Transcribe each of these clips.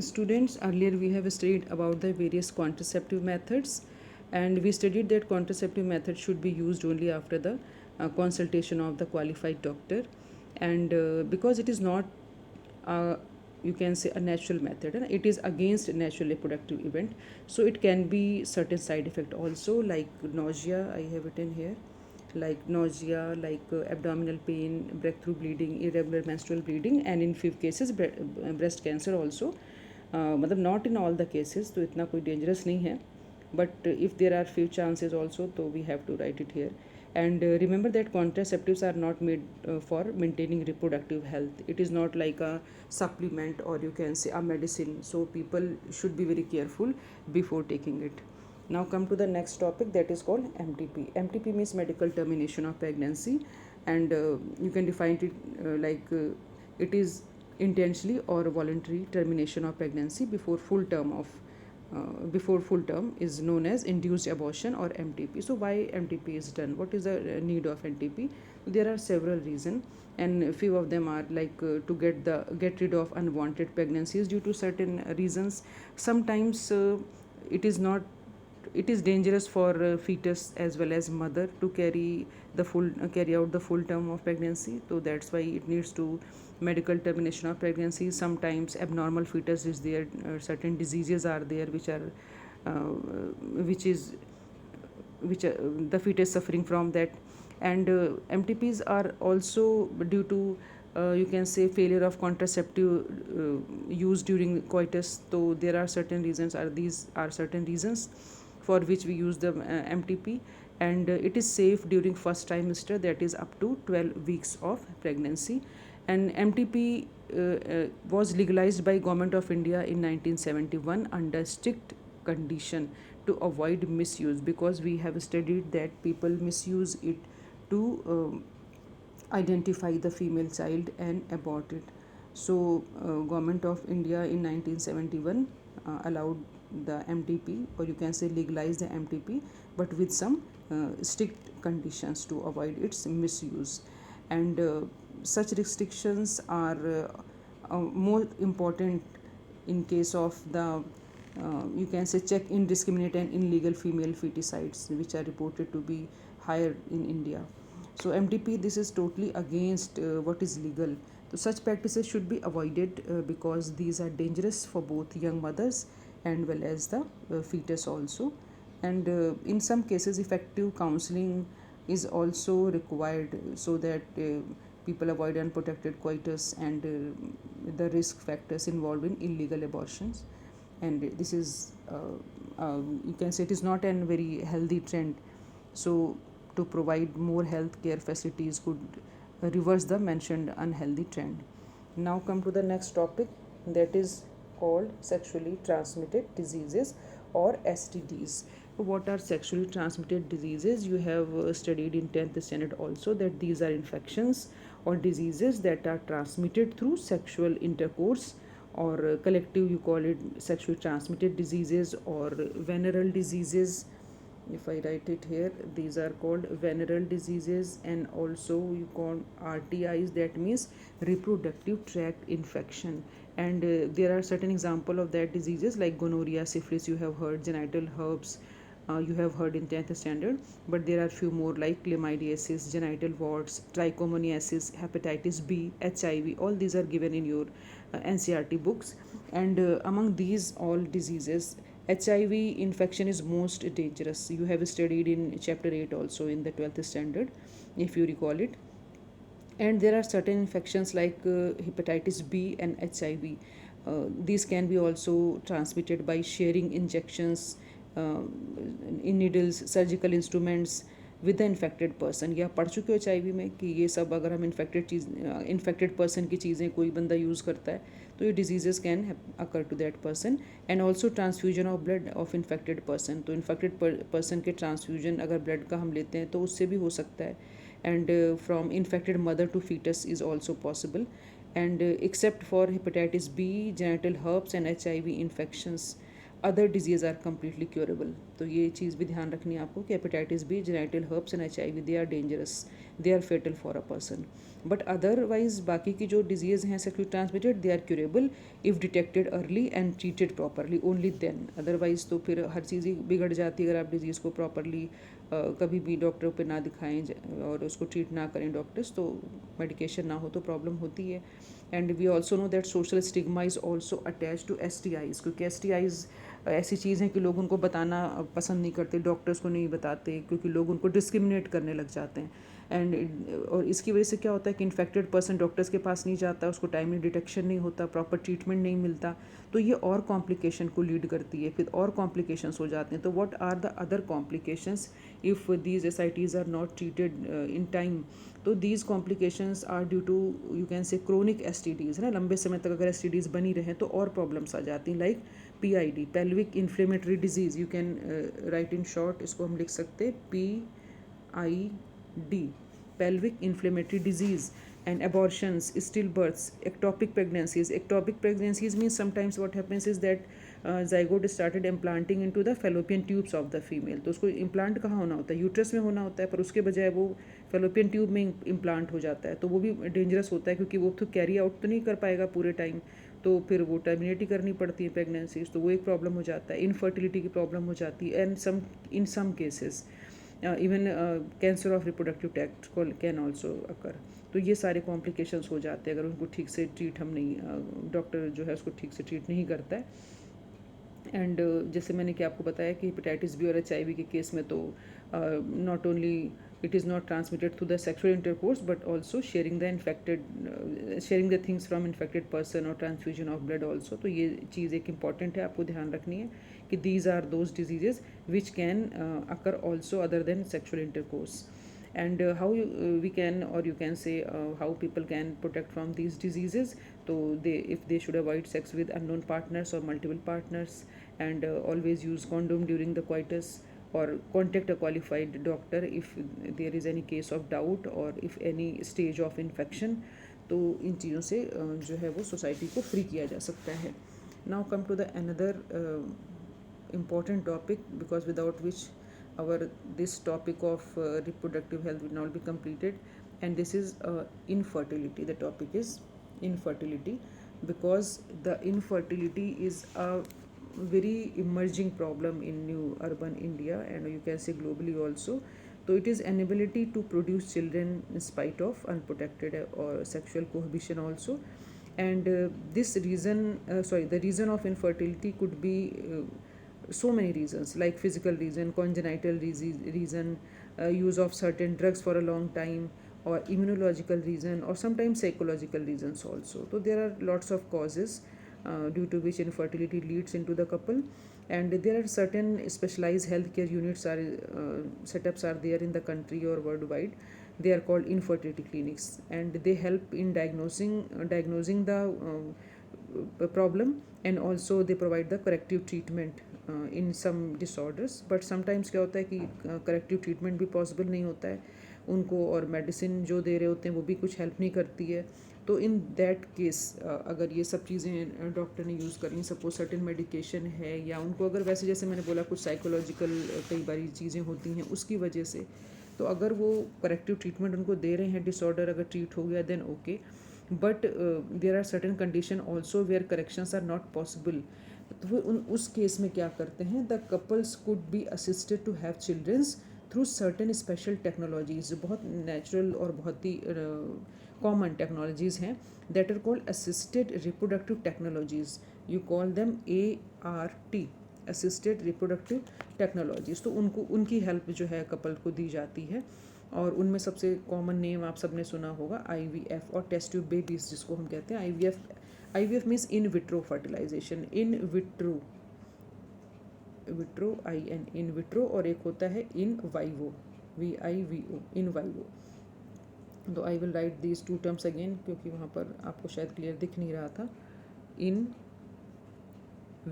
Students, earlier we have studied about the various contraceptive methods, and we studied that contraceptive method should be used only after the consultation of the qualified doctor. And because it is not uh, you can say a natural method, and it is against natural reproductive event, so it can be certain side effect also, like nausea. I have it in here, like nausea, like abdominal pain, breakthrough bleeding, irregular menstrual bleeding, and in few cases breast cancer also. मतलब not in all the cases, तो इतना कोई dangerous नहीं है, but if there are few chances also, तो we have to write it here. And remember that contraceptives are not made for maintaining reproductive health. It is not like a supplement, or you can say a medicine, so people should be very careful before taking it. Now come to the next topic, that is called MTP. MTP means medical termination of pregnancy, and you can define it it is intentionally or voluntary termination of pregnancy before full term is known as induced abortion or MTP. So why MTP is done? What is the need of MTP? There are several reasons, and a few of them are like to get rid of unwanted pregnancies due to certain reasons. Sometimes it is dangerous for fetus as well as mother to carry out the full term of pregnancy, so that's why it needs to medical termination of pregnancy. Sometimes abnormal fetus is there, certain diseases are there which are which is which the fetus suffering from that. And MTPs are also due to you can say failure of contraceptive use during coitus. So there are certain reasons, these are certain reasons for which we use the MTP. And it is safe during first trimester, that is up to 12 weeks of pregnancy. And MTP was legalized by Government of India in 1971 under strict condition to avoid misuse, because we have studied that people misuse it to identify the female child and abort it. So Government of India in 1971 allowed the MTP, or you can say legalize the MTP, but with some strict conditions to avoid its misuse. And such restrictions are more important in case of the you can say check indiscriminate and illegal female feticides, which are reported to be higher in India. So MTP, this is totally against what is legal. So such practices should be avoided because these are dangerous for both young mothers and well as the fetus also. And in some cases effective counseling is also required, so that people avoid unprotected coitus and the risk factors involved in illegal abortions. And this is you can say it is not a very healthy trend. So to provide more health care facilities could reverse the mentioned unhealthy trend. Now come to the next topic, that is called sexually transmitted diseases or STDs. What are sexually transmitted diseases? You have studied in 10th standard also that these are infections or diseases that are transmitted through sexual intercourse, or collective you call it sexually transmitted diseases or venereal diseases. If I write it here, these are called venereal diseases, and also you call RTIs, that means reproductive tract infection. And there are certain example of that diseases like gonorrhea, syphilis, you have heard, genital herpes, you have heard in 10th standard, but there are few more like chlamydiasis, genital warts, trichomoniasis, hepatitis B, HIV. All these are given in your NCERT books. And among these all diseases, HIV infection is most dangerous. You have studied in chapter 8 also in the 12th standard, if you recall it. And there are certain infections like hepatitis B and HIV. These can be also transmitted by sharing injections in needles, surgical instruments with the infected person, या पढ़ चुके हो HIV में कि ये सब अगर हम इन्फेक्टेड पर्सन की चीज़ें कोई बंदा यूज़ करता है तो ये diseases can occur to that person. And also transfusion of blood of infected person, तो इन्फेक्टेड पर्सन के ट्रांसफ्यूजन अगर ब्लड का हम लेते हैं तो उससे भी हो सकता है. And from infected mother to foetus is also possible. And except for hepatitis B, genital herpes and HIV infections, other disease are completely curable. तो ये चीज़ भी ध्यान रखनी है आपको कि hepatitis B, genital herpes and HIV, they are dangerous, they are fatal for a person. But otherwise बाकी की जो डिजीज़ हैं sexually transmitted they are curable if detected early and treated properly, only then. Otherwise तो फिर हर चीज़ ही बिगड़ जाती है अगर आप डिजीज़ को प्रॉपरली कभी भी डॉक्टर पे ना दिखाएं और उसको ट्रीट ना करें डॉक्टर्स, तो मेडिकेशन ना हो तो प्रॉब्लम होती है। And we also know that social stigma is also attach to STIs, क्योंकि STIs ऐसी चीज़ है कि लोग उनको बताना पसंद नहीं करते, डॉक्टर्स को नहीं बताते, क्योंकि लोग उनको डिस्क्रिमिनेट करने लग जाते हैं। एंड और इसकी वजह से क्या होता है कि इन्फेक्टेड पर्सन डॉक्टर्स के पास नहीं जाता, उसको टाइमली डिटेक्शन नहीं होता, प्रॉपर ट्रीटमेंट नहीं मिलता, तो ये और कॉम्प्लिकेशन को लीड करती है, फिर और कॉम्प्लिकेशंस हो जाते हैं। तो what are the other complications if these SITs are not treated in time? तो these complications are due to, you can say, chronic STDs, है ना, लंबे समय तक अगर STDs बनी रहें तो और प्रॉब्लम्स आ जाती हैं, like PID, pelvic inflammatory disease, you can write in short, इसको हम लिख सकते PID, pelvic inflammatory disease, and abortions, stillbirths, ectopic pregnancies. Ectopic pregnancies means sometimes what happens is that zygote started implanting into the fallopian tubes of the female. तो उसको implant कहाँ होना होता है? यूट्रस में होना होता है, पर उसके बजाय वो फेलोपियन ट्यूब में इम्प्लांट हो जाता है, तो वो भी डेंजरस होता है, क्योंकि वो तो कैरी आउट तो नहीं कर पाएगा पूरे टाइम, तो फिर वो टर्मिनेट ही करनी पड़ती है प्रेगनेंसीज, तो वो एक प्रॉब्लम हो जाता है। इनफर्टिलिटी की प्रॉब्लम हो जाती है, and in some cases even cancer of reproductive tract can also occur. तो ये सारे कॉम्प्लिकेशंस हो जाते हैं अगर उनको ठीक से ट्रीट हम नहीं, डॉक्टर जो है उसको ठीक से ट्रीट नहीं करता है। एंड जैसे मैंने कि आपको बताया कि हेपेटाइटिस बी और HIV के केस में तो not only it is not transmitted through the sexual intercourse but also sharing the things from infected person or transfusion of blood also। तो ये चीज़ एक important है, आपको ध्यान रखनी है कि these are those diseases which can occur also other than sexual intercourse। And how we can, or you can say how people can protect from these diseases, so if they should avoid sex with unknown partners or multiple partners, and always use condom during the coitus, or contact a qualified doctor if there is any case of doubt or if any stage of infection। तो इन चीज़ों से जो है वो society को free किया जा सकता है। Now come to the another important topic, because without which our this topic of reproductive health will not be completed, and this is infertility. The topic is infertility, because the infertility is a very emerging problem in new urban India, and you can say globally also. So it is inability to produce children in spite of unprotected or sexual cohabitation also. And this reason the reason of infertility could be so many reasons, like physical reason, congenital reason, use of certain drugs for a long time, or immunological reason, or sometimes psychological reasons also. So there are lots of causes due to which infertility leads into the couple, and there are certain specialized healthcare units are setups are there in the country or worldwide. They are called infertility clinics, and they help in diagnosing the problem, and also they provide the corrective treatment in some disorders। but sometimes क्या होता है कि corrective treatment भी possible नहीं होता है उनको, और medicine जो दे रहे होते हैं वो भी कुछ help नहीं करती है। तो in that case अगर ये सब चीज़ें डॉक्टर ने यूज़ करनी, सपोज सर्टेन मेडिकेशन है, या उनको अगर वैसे जैसे मैंने बोला कुछ साइकोलॉजिकल कई बारी चीज़ें होती हैं उसकी वजह से, तो अगर वो करेक्टिव ट्रीटमेंट उनको दे रहे हैं, डिसऑर्डर अगर ट्रीट हो गया, then okay. But there are certain condition also where corrections are not possible. तो वो उस केस में क्या करते हैं, the couples could be assisted to have childrens through certain special technologies, जो बहुत नेचुरल और बहुत ही कॉमन टेक्नोलॉजीज़ हैं, that are called assisted reproductive technologies. You call them ART, assisted reproductive technologies. तो उनकी हेल्प जो है कपल को दी जाती है, और उनमें सबसे कॉमन नेम आप सबने सुना होगा IVF और टेस्ट ट्यूब बेबीज जिसको हम कहते हैं। IVF means in vitro fertilisation, in vitro in vitro, और एक होता है in vivo, VIVO, in vivo. तो I will write these two terms again, क्योंकि वहाँ पर आपको शायद क्लियर दिख नहीं रहा था। In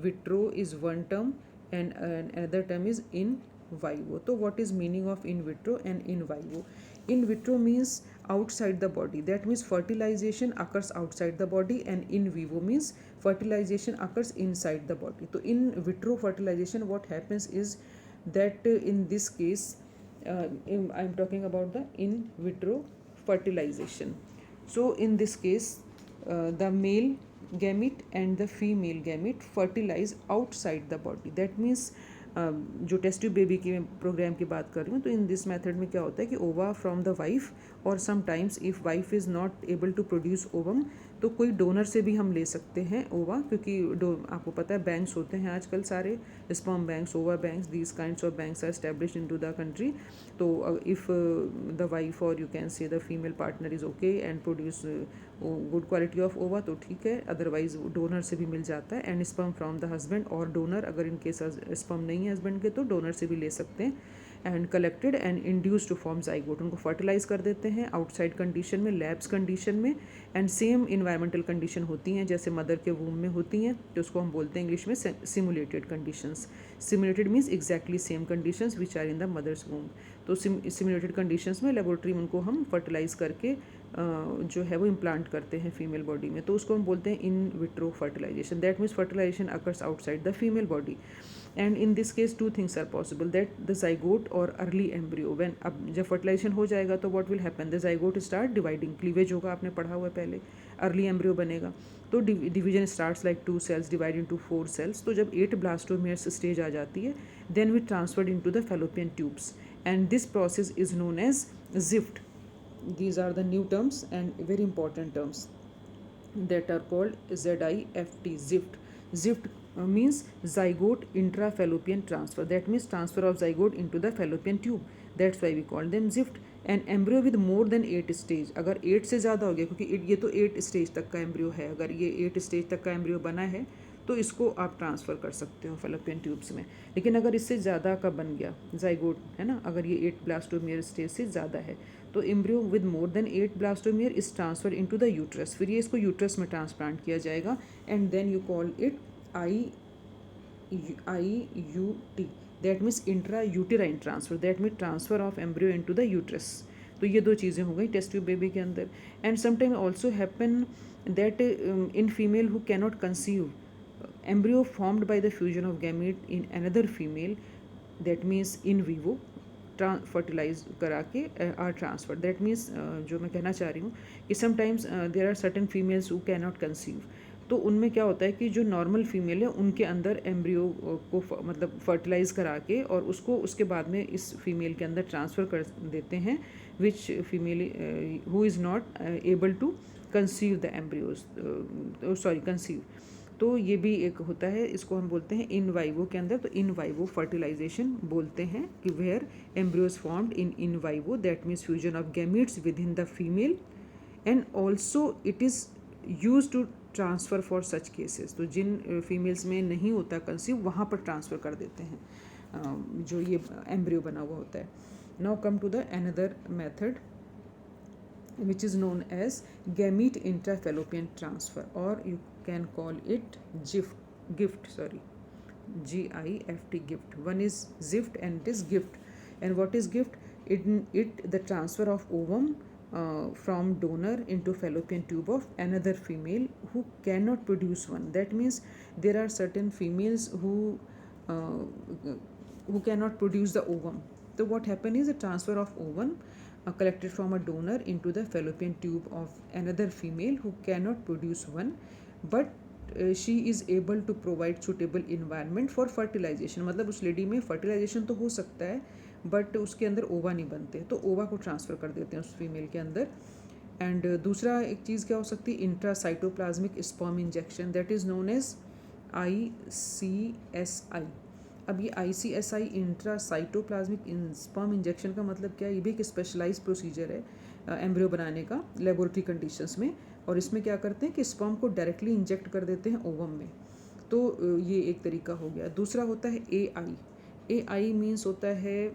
vitro is one term and another term is in vivo। तो what is meaning of in vitro and in vivo? In vitro means outside the body, that means fertilization occurs outside the body, and in vivo means fertilization occurs inside the body। तो in vitro fertilization what happens is that in this case I'm talking about the in vitro fertilization। So in this case, the male gamete and the female gamete fertilize outside the body. That means जो test tube baby की मैं programme की बात कर रही हूँ, तो in this method में क्या होता है कि ओवा फ्रॉम द वाइफ और sometimes if wife is not able to produce ovum, तो कोई डोनर से भी हम ले सकते हैं ओवा, क्योंकि आपको पता है बैंक्स होते हैं आजकल सारे, sperm banks, ova banks, these kinds of banks are establish in to the country. तो इफ़ द वाइफ और you can say the female partner is okay and produce good quality of ova, तो ठीक है, otherwise donor से भी मिल जाता है. And sperm from the husband और डोनर, अगर इन केस स्पर्म नहीं है हस्बैंड के तो डोनर से भी ले सकते हैं. And collected and induce to form zygote, उनको फर्टिलाइज कर देते हैं आउटसाइड कंडीशन में, लैब्स कंडीशन में. एंड सेम इन्वायरमेंटल कंडीशन होती हैं जैसे मदर के वूम में होती हैं, तो उसको हम बोलते हैं इंग्लिश में simulated conditions. Simulated means exactly same conditions which are in the mother's womb. तो सिमुलेटेड कंडीशंस में लेबोरेटरी में उनको हम फर्टिलाइज करके जो है वो इम्प्लांट करते हैं फीमेल बॉडी में, तो उसको हम बोलते हैं in vitro fertilization. That means fertilization occurs outside the female body. And in this case two things are possible, that the zygote और अर्ली एम्ब्रियो, व्हेन अब जब फर्टिलाइजेशन हो जाएगा तो what will happen, the zygote start dividing, cleavage होगा, आपने पढ़ा हुआ है पहले, अर्ली एम्ब्रियो बनेगा. तो division starts like 2 cells divide into 4 cells. तो जब 8 ब्लास्टोमेयर्स स्टेज आ जाती है, then we transferred into the fallopian tubes, and this process is known as GIFT. These are the new terms and very important terms that are called ZIFT, zift. Zift means zygote intrafallopian transfer. That means transfer of zygote into the fallopian tube. That's why we call them zift. And embryo with more than 8 stage, अगर 8 से ज़्यादा हो गया, क्योंकि ये तो 8 stage तक का एम्ब्रियो है, अगर ये 8 स्टेज तक का एम्ब्रियो बना है तो इसको आप ट्रांसफ़र कर सकते हो फैलोपियन ट्यूब्स में. लेकिन अगर इससे ज़्यादा का बन गया जाइगोट, है ना, अगर ये 8 ब्लास्टोमियर स्टेज से ज़्यादा है, तो embryo with more than 8 blastomere is transfer into the uterus. फिर ये इसको यूट्रस में ट्रांसप्लांट किया जाएगा. And then you call it IUT. That means intra uterine transfer, that mean transfer of embryo into the uterus. तो ये दो चीज़ें हो गई टेस्ट ट्यूब बेबी के अंदर. And sometime also happen that in female who cannot conceive, embryo formed by the fusion of gamete in another female, that means in vivo, fertilize करा के are transferred. That means जो मैं कहना चाह रही हूँ कि sometimes there are certain females who cannot conceive. तो उनमें क्या होता है कि जो नॉर्मल फीमेल है उनके अंदर एम्ब्रियो को मतलब फर्टिलाइज़ करा के और उसको उसके बाद में इस फीमेल के अंदर ट्रांसफ़र कर देते हैं, which female who is not able to conceive the embryos, sorry conceive. तो ये भी एक होता है, इसको हम बोलते हैं इन वाइवो के अंदर. तो इन वाइवो फर्टिलाइजेशन बोलते हैं कि where embryos formed in vivo, that means fusion of gametes within the female. And also it is use to transfer for such cases. तो जिन फीमेल्स में नहीं होता कंसीव, वहाँ पर ट्रांसफ़र कर देते हैं जो ये एम्ब्रियो बना हुआ होता है. Now come to the another method which is known as gamete intrafallopian transfer, or you can call it gift, gift. One is zift and it is gift. And what is gift? It the transfer of ovum from donor into fallopian tube of another female who cannot produce one. That means there are certain females who cannot produce the ovum. So what happen is the transfer of ovum collected from a donor into the fallopian tube of another female who cannot produce one, but she is able to provide suitable environment for fertilization. मतलब उस lady में fertilisation तो हो सकता है but उसके अंदर ओवा नहीं बनते, तो ओवा को ट्रांसफ़र कर देते हैं उस फीमेल के अंदर. एंड दूसरा एक चीज़ क्या हो सकती है, intracytoplasmic sperm injection, that is known as ICSI. अब ये ICSI इंट्रासाइटोप्लाज्मिक स्पर्म इंजेक्शन का मतलब क्या है, ये भी एक स्पेशलाइज प्रोसीजर है एम्ब्रियो बनाने का लेबोरेटरी कंडीशंस में. और इसमें क्या करते हैं कि स्पर्म को डायरेक्टली इंजेक्ट कर देते हैं ओवम में. तो ये एक तरीका हो गया. दूसरा होता है AI मीन्स होता है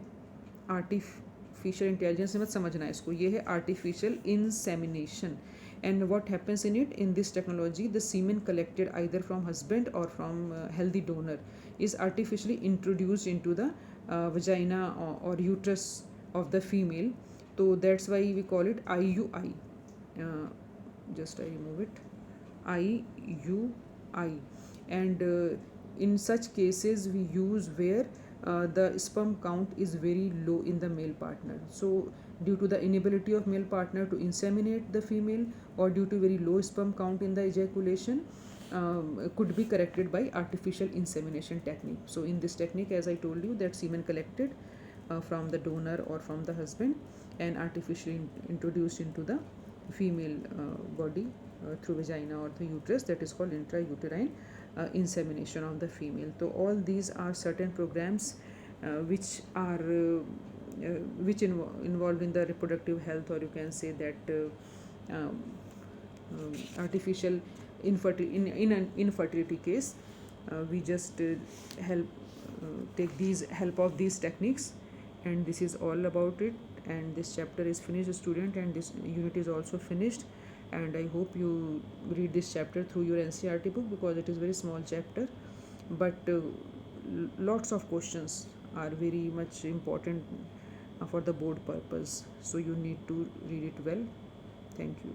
आर्टिफिशियल इंटेलिजेंस, मत समझना इसको, ये है artificial insemination. And what happens in it, in this technology, the semen collected either from husband or from healthy donor is artificially introduced into the vagina or uterus of the female. So that's why we call it IUI. Just I remove it, IUI. And in such cases we use where the sperm count is very low in the male partner. So due to the inability of male partner to inseminate the female or due to very low sperm count in the ejaculation, could be corrected by artificial insemination technique. So in this technique, as I told you, that semen collected from the donor or from the husband and artificially introduced into the female body through vagina or the uterus, that is called intrauterine insemination of the female. So all these are certain programs which are involved in the reproductive health, or you can say that artificial in an infertility case, we just help take these help of these techniques. And this is all about it, and this chapter is finished, student, and this unit is also finished. And I hope you read this chapter through your NCERT book, because it is very small chapter, but lots of questions are very much important for the board purpose, so you need to read it well. Thank you.